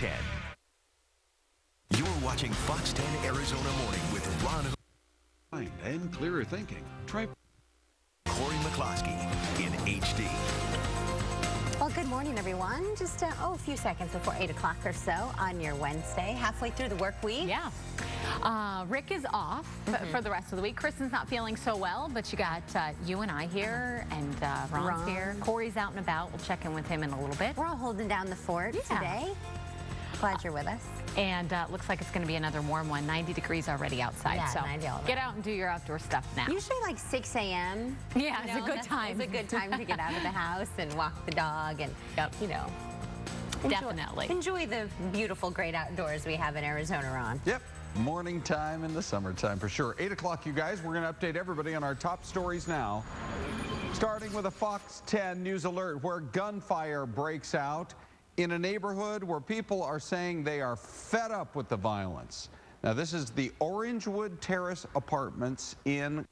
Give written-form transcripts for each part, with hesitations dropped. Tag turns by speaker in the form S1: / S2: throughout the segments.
S1: 10. You're watching Fox 10 Arizona Morning with Ron
S2: And clearer thinking. Try
S1: Corey McCloskey in HD.
S3: Well, good morning, everyone. Just a few seconds before 8 o'clock or so on your Wednesday, halfway through the work week.
S4: Yeah. Rick is off for the rest of the week. Kristen's not feeling so well, but you got you and I here, and Ron's here. Corey's out and about. We'll check in with him in a little bit.
S3: We're all holding down the fort today. Glad you're with us.
S4: And looks like it's going to be another warm one. 90 degrees already outside.
S3: Yeah,
S4: so
S3: 90 all
S4: get out and do your outdoor stuff now.
S3: Usually like 6 a.m.
S4: Yeah, it's a good time.
S3: It's a good time to get out of the house and walk the dog and, you know.
S4: Definitely.
S3: Enjoy the beautiful, great outdoors we have in Arizona, Ron.
S2: Yep. Morning time in the summertime for sure. 8 o'clock, you guys. We're going to update everybody on our top stories now. Starting with a Fox 10 news alert where gunfire breaks out in a neighborhood where people are saying they are fed up with the violence. Now, this is the Orangewood Terrace Apartments in...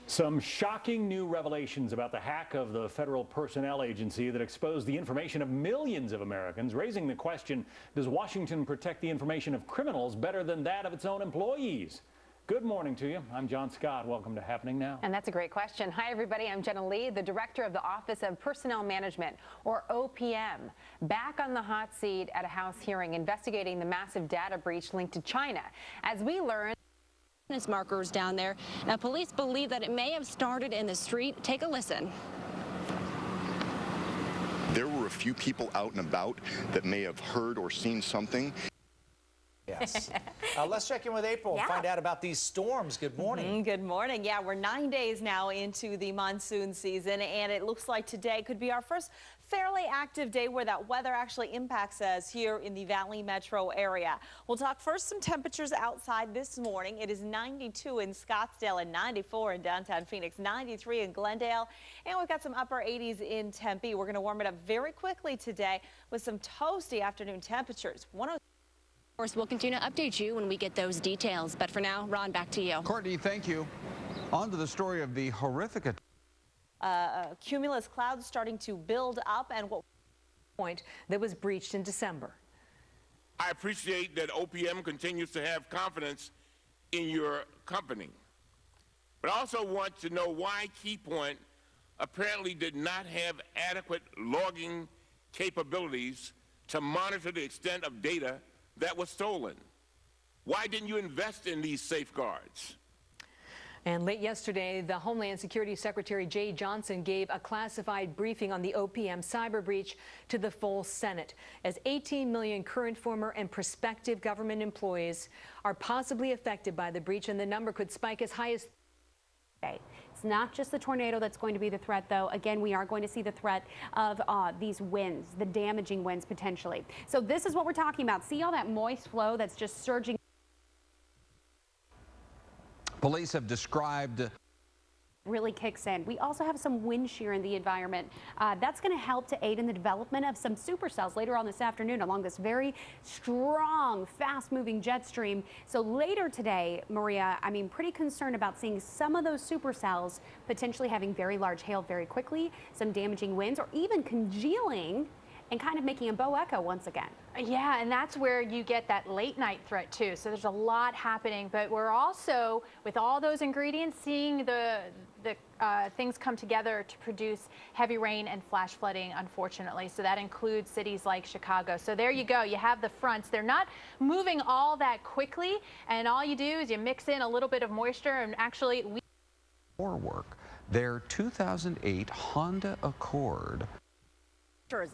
S5: Some shocking new revelations about the hack of the federal personnel agency that exposed the information of millions of Americans, raising the question, does Washington protect the information of criminals better than that of its own employees? Good morning to you. I'm John Scott. Welcome to Happening Now.
S6: And that's a great question. Hi, everybody. I'm Jenna Lee, the director of the Office of Personnel Management, or OPM, back on the hot seat at a House hearing investigating the massive data breach linked to China. As we learned,
S7: markers down there. Now, police believe that it may have started in the street. Take a listen.
S8: There were a few people out and about that may have heard or seen something.
S9: Yes. Let's check in with April and find out about these storms. Good morning.
S10: Good morning. Yeah, we're 9 days now into the monsoon season, and it looks like today could be our first fairly active day where that weather actually impacts us here in the Valley metro area. We'll talk first some temperatures outside this morning. It is 92 in Scottsdale and 94 in downtown Phoenix, 93 in Glendale, and we've got some upper 80s in Tempe. We're going to warm it up very quickly today with some toasty afternoon temperatures.
S7: Of course, we'll continue to update you when we get those details. But for now, Ron, back to you.
S2: Courtney, thank you. On to the story of the horrific
S10: cumulus clouds starting to build up, and what
S6: point that was breached in December.
S11: I appreciate that OPM continues to have confidence in your company, but I also want to know why Keypoint apparently did not have adequate logging capabilities to monitor the extent of data that was stolen. Why didn't you invest in these safeguards?
S6: And late yesterday, the Homeland Security Secretary Jay Johnson gave a classified briefing on the OPM cyber breach to the full Senate, as 18 million current, former, and prospective government employees are possibly affected by the breach, and the number could spike as high as...
S12: It's not just the tornado that's going to be the threat, though. Again, we are going to see the threat of these winds, the damaging winds potentially. So this is what we're talking about. See all that moist flow that's just surging?
S2: Police have described
S12: really kicks in. We also have some wind shear in the environment. That's going to help to aid in the development of some supercells later on this afternoon along this very strong, fast-moving jet stream. So later today, Maria, pretty concerned about seeing some of those supercells potentially having very large hail very quickly, some damaging winds, or even congealing and kind of making a bow echo once again.
S4: Yeah, and that's where you get that late night threat too. So there's a lot happening, but we're also, with all those ingredients, seeing the things come together to produce heavy rain and flash flooding, unfortunately. So that includes cities like Chicago. So there you go. You have the fronts. They're not moving all that quickly, and all you do is you mix in a little bit of moisture, and actually
S2: work. Their 2008 Honda Accord.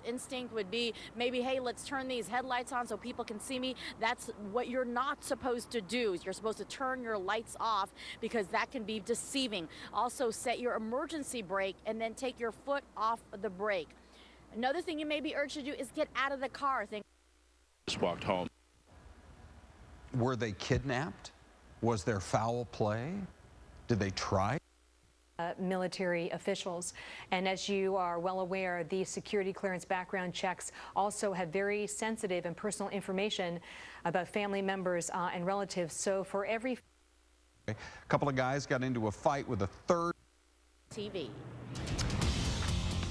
S13: Instinct would be maybe, hey, let's turn these headlights on so people can see me. That's what you're not supposed to do. You're supposed to turn your lights off because that can be deceiving. Also, set your emergency brake and then take your foot off the brake. Another thing you may be urged to do is get out of the car.
S8: Just walked home.
S2: Were they kidnapped? Was there foul play? Did they try?
S6: Military officials. And as you are well aware, the security clearance background checks also have very sensitive and personal information about family members and relatives. So for every...
S2: A couple of guys got into a fight with a third...
S13: TV.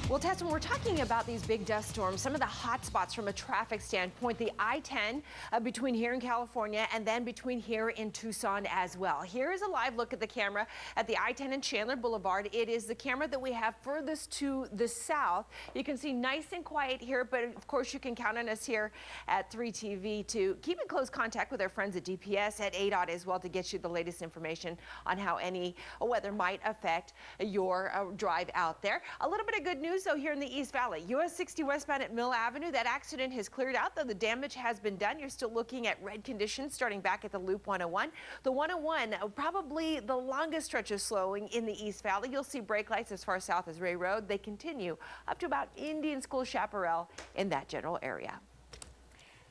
S14: Well, Tess, when we're talking about these big dust storms, some of the hot spots from a traffic standpoint, the I-10 between here in California and then between here in Tucson as well. Here is a live look at the camera at the I-10 and Chandler Boulevard. It is the camera that we have furthest to the south. You can see nice and quiet here, but of course you can count on us here at 3TV to keep in close contact with our friends at DPS, at ADOT as well, to get you the latest information on how any weather might affect your drive out there. A little bit of good news though here in the East Valley. US 60 westbound at Mill Avenue. That accident has cleared out, though the damage has been done. You're still looking at red conditions starting back at the Loop 101. The 101, probably the longest stretch of slowing in the East Valley. You'll see brake lights as far south as Ray Road. They continue up to about Indian School Chaparral in that general area.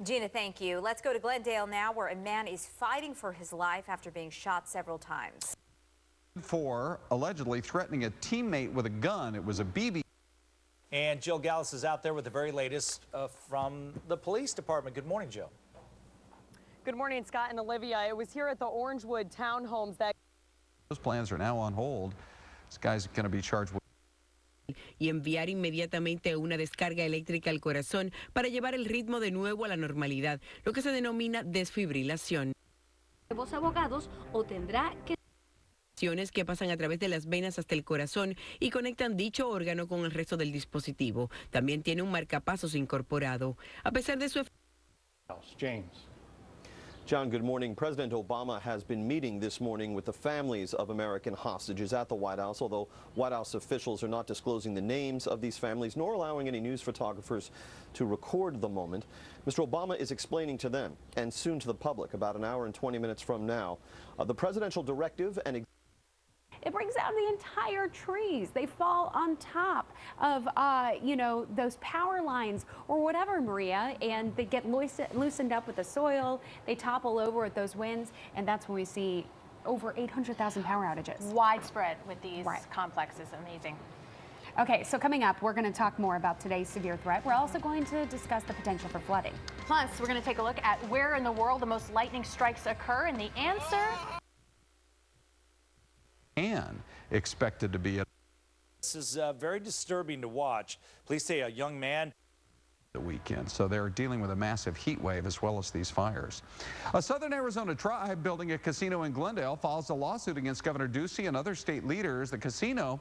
S15: Gina, thank you. Let's go to Glendale now, where a man is fighting for his life after being shot several times.
S2: For allegedly threatening a teammate with a gun. It was a BB.
S9: And Jill Gallus is out there with the very latest from the police department. Good morning, Jill.
S16: Good morning, Scott and Olivia. It was here at the Orangewood townhomes that...
S2: Those plans are now on hold. This guy's going to be charged with...
S17: y enviar inmediatamente una descarga eléctrica al corazón para llevar el ritmo de nuevo a la normalidad, lo que se denomina desfibrilación.
S18: Los abogados o tendrá que
S17: Que pasan a través de las venas hasta el corazón y conectan dicho órgano con el resto del dispositivo. También tiene un marcapasos incorporado. A pesar de su
S5: James.
S19: John, good morning. President Obama has been meeting this morning with the families of American hostages at the White House, although White House officials are not disclosing the names of these families nor allowing any news photographers to record the moment. Mr. Obama is explaining to them and soon to the public about an hour and 20 minutes from now the presidential directive and
S12: it brings down the entire trees. They fall on top of, you know, those power lines or whatever, Maria, and they get loosened up with the soil. They topple over with those winds, and that's when we see over 800,000 power outages.
S4: Widespread with these complexes. Amazing.
S12: Okay, so coming up, we're going to talk more about today's severe threat. We're also going to discuss the potential for flooding.
S4: Plus, we're going to take a look at where in the world the most lightning strikes occur, and the answer...
S2: and expected to be.
S9: This is very disturbing to watch. Police say a young man.
S2: The weekend, so they're dealing with a massive heat wave as well as these fires. A southern Arizona tribe building a casino in Glendale files a lawsuit against Governor Ducey and other state leaders. The casino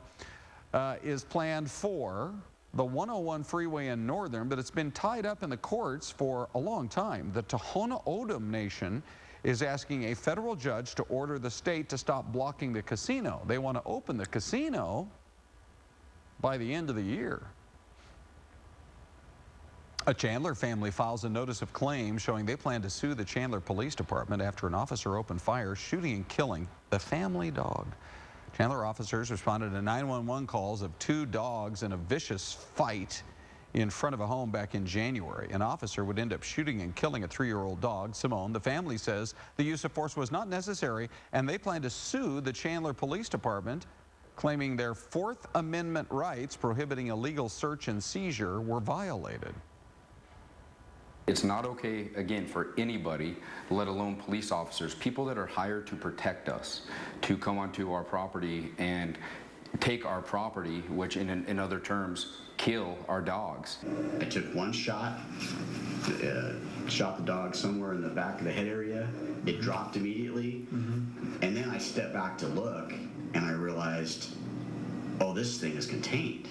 S2: is planned for the 101 freeway in Northern, but it's been tied up in the courts for a long time. The Tohono O'odham Nation is asking a federal judge to order the state to stop blocking the casino. They want to open the casino by the end of the year. A Chandler family files a notice of claim showing they plan to sue the Chandler Police Department after an officer opened fire, shooting and killing the family dog. Chandler officers responded to 911 calls of 2 dogs in a vicious fight in front of a home back in January. An officer would end up shooting and killing a 3-year-old dog, Simone. The family says the use of force was not necessary, and they plan to sue the Chandler Police Department, claiming their 4th Amendment rights prohibiting illegal search and seizure were violated.
S20: It's not okay, again, for anybody, let alone police officers, people that are hired to protect us, to come onto our property and take our property, which in other terms, kill our dogs.
S21: I took one shot, shot the dog somewhere in the back of the head area. It dropped immediately, and then I stepped back to look, and I realized, oh, this thing is contained.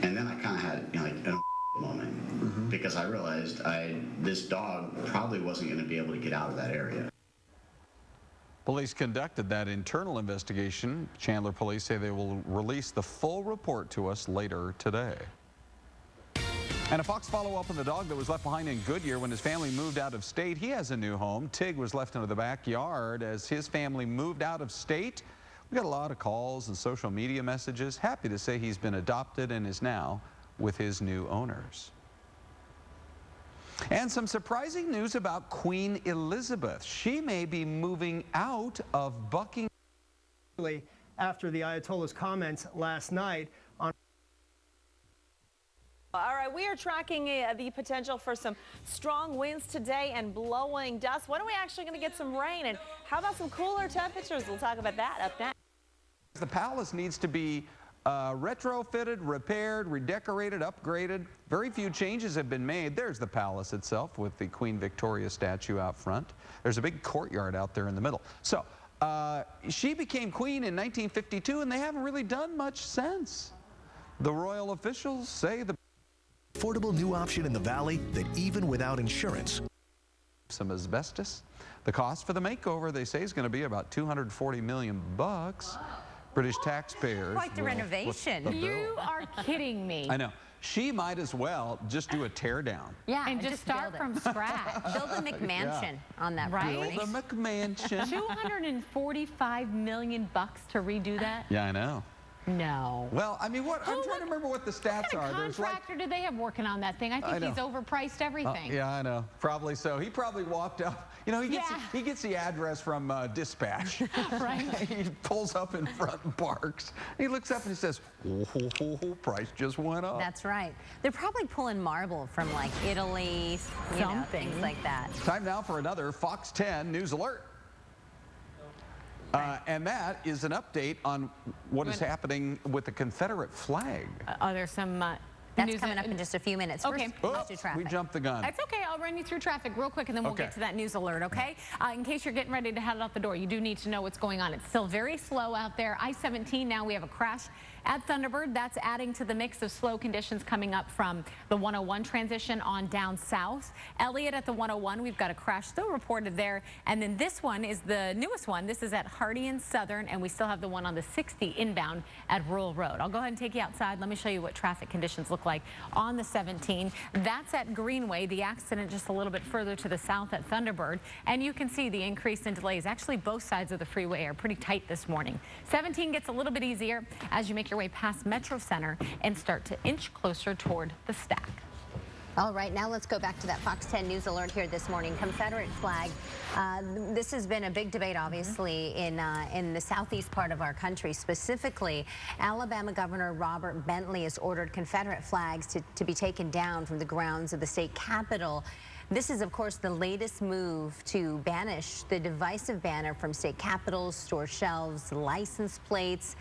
S21: And then I kind of had, you know, like a moment, because I realized this dog probably wasn't going to be able to get out of that area.
S2: Police conducted that internal investigation. Chandler police say they will release the full report to us later today. And a Fox follow-up on the dog that was left behind in Goodyear when his family moved out of state. He has a new home. Tig was left into the backyard as his family moved out of state. We got a lot of calls and social media messages. Happy to say he's been adopted and is now with his new owners. And some surprising news about Queen Elizabeth. She may be moving out of Buckingham.
S22: After the Ayatollah's comments last night on.
S10: All right, we are tracking the potential for some strong winds today and blowing dust. When are we actually going to get some rain? And how about some cooler temperatures? We'll talk about that up next.
S2: The palace needs to be retrofitted, repaired, redecorated, upgraded. Very few changes have been made. There's the palace itself with the Queen Victoria statue out front. There's a big courtyard out there in the middle. So she became queen in 1952, and they haven't really done much since. The royal officials say the
S1: affordable new option in the valley that even without insurance.
S2: Some asbestos. The cost for the makeover, they say, is going to be about $240 million. British taxpayers.
S15: Quite the renovation.
S3: You are kidding me.
S2: I know. She might as well just do a tear down.
S3: Yeah, and just start from scratch.
S15: Build a McMansion on that property.
S2: Build a McMansion.
S3: $245 million to redo that?
S2: Yeah, I know.
S3: No.
S2: Well, I mean, I'm trying to remember what the stats are.
S3: What kind of contractor did they have working on that thing? I think he's overpriced everything.
S2: Yeah, I know. Probably so. He probably walked up. You know, he gets the address from dispatch.
S3: Right.
S2: He pulls up in front and parks. He looks up and he says, oh, price just went up.
S15: That's right. They're probably pulling marble from like Italy, you know, things like that.
S2: Time now for another Fox 10 News Alert. And that is an update on what is happening with the Confederate flag.
S3: There's some
S15: that's coming up in just a few minutes.
S3: Okay.
S15: Let's do traffic.
S2: We jumped the gun.
S3: That's okay. I'll run you through traffic real quick, and then we'll get to that news alert, okay? In case you're getting ready to head out the door, you do need to know what's going on. It's still very slow out there. I-17 now, we have a crash at Thunderbird. That's adding to the mix of slow conditions coming up from the 101 transition on down south. Elliott at the 101, we've got a crash still reported there. And then this one is the newest one. This is at Hardy and Southern, and we still have the one on the 60 inbound at Rural Road. I'll go ahead and take you outside. Let me show you what traffic conditions look like on the 17. That's at Greenway. The accident just a little bit further to the south at Thunderbird. And you can see the increase in delays. Actually, both sides of the freeway are pretty tight this morning. 17 gets a little bit easier as you make your way past Metro Center and start to inch closer toward the stack.
S15: All right, now let's go back to that Fox 10 News Alert here this morning. Confederate flag. This has been a big debate, obviously, in the southeast part of our country. Specifically, Alabama Governor Robert Bentley has ordered Confederate flags to be taken down from the grounds of the state capitol. This is, of course, the latest move to banish the divisive banner from state capitals, store shelves, license plates.